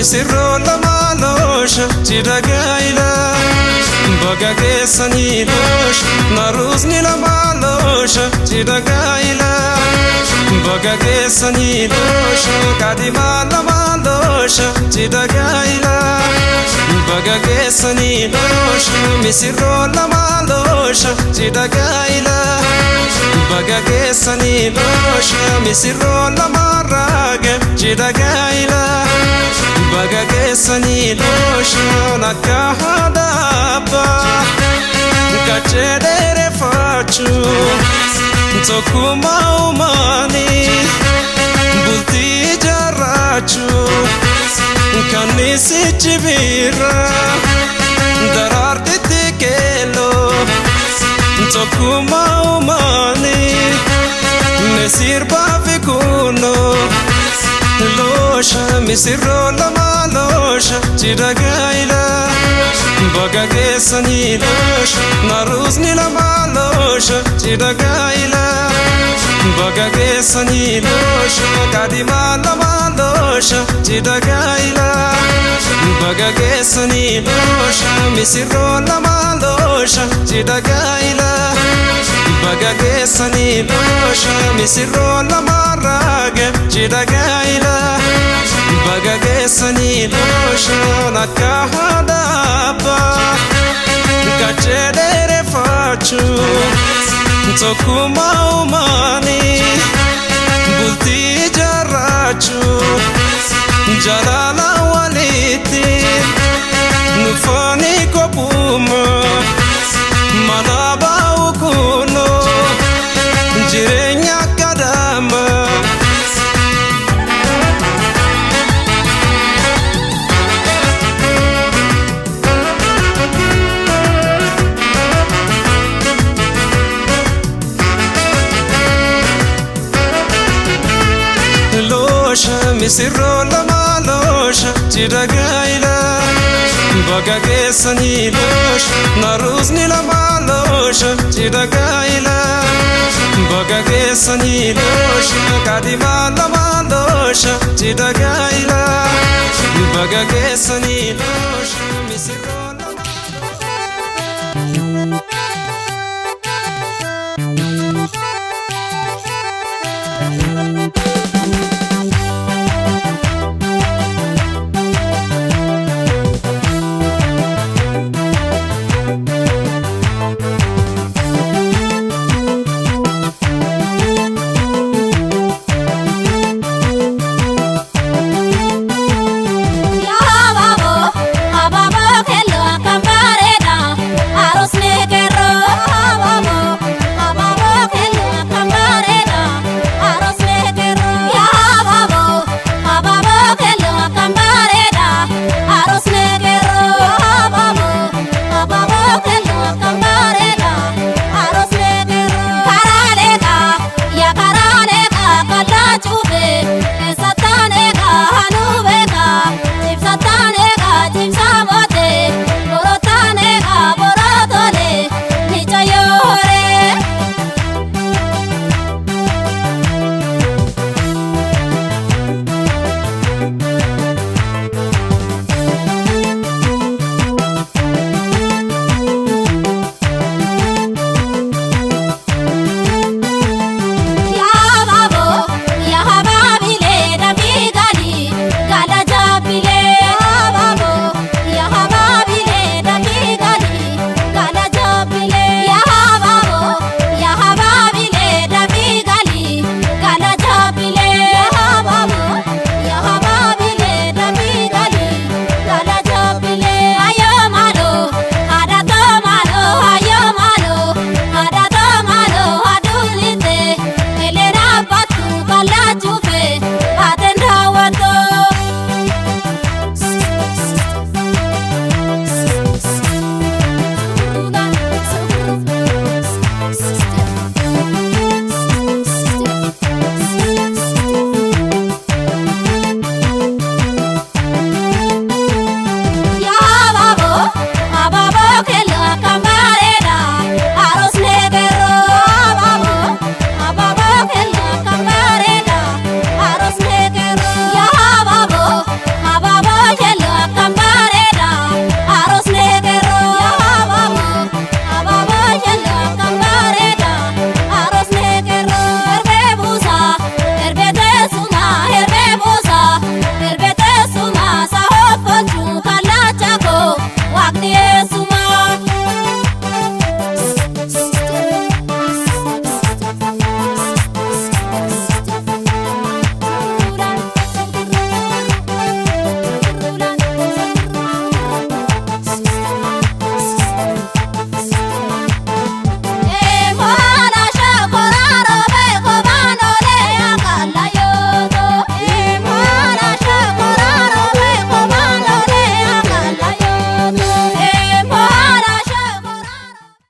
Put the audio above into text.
misirro la malosha chiragaila baga ke sani losh naruzni la malosha chiragaila baga ke sani losh kadima la malosha chiragaila baga ke sani losh misirro la malosha chiragaila baga ke sani losh misirro la marage chiragaila baga ke sani losh nakahadaba kachedere fachu tsokuma umani bulti jarachu kanisi chibira dararte tikelo tsokuma umani nesir bavikuno losha misirro la malosha chiragaila baga ke sani losh naruzni la malosha chiragaila baga ke sani losh kadima la malosha chiragaila baga ke sani losh misirro la malosha chiragaila baga ke sani losh misirro la marage chiragaila baga ke sani losh nakahadaba kachedere fachu tsokuma umani bulti jarachu jalala waliti nufani kopuma manaba ukuno jirenya kadama misirro la malosha chiragaila baga ke sani losh naruzni la malosha chiragaila baga ke sani losh kadima la malosha chiragaila baga ke sani losh misirro la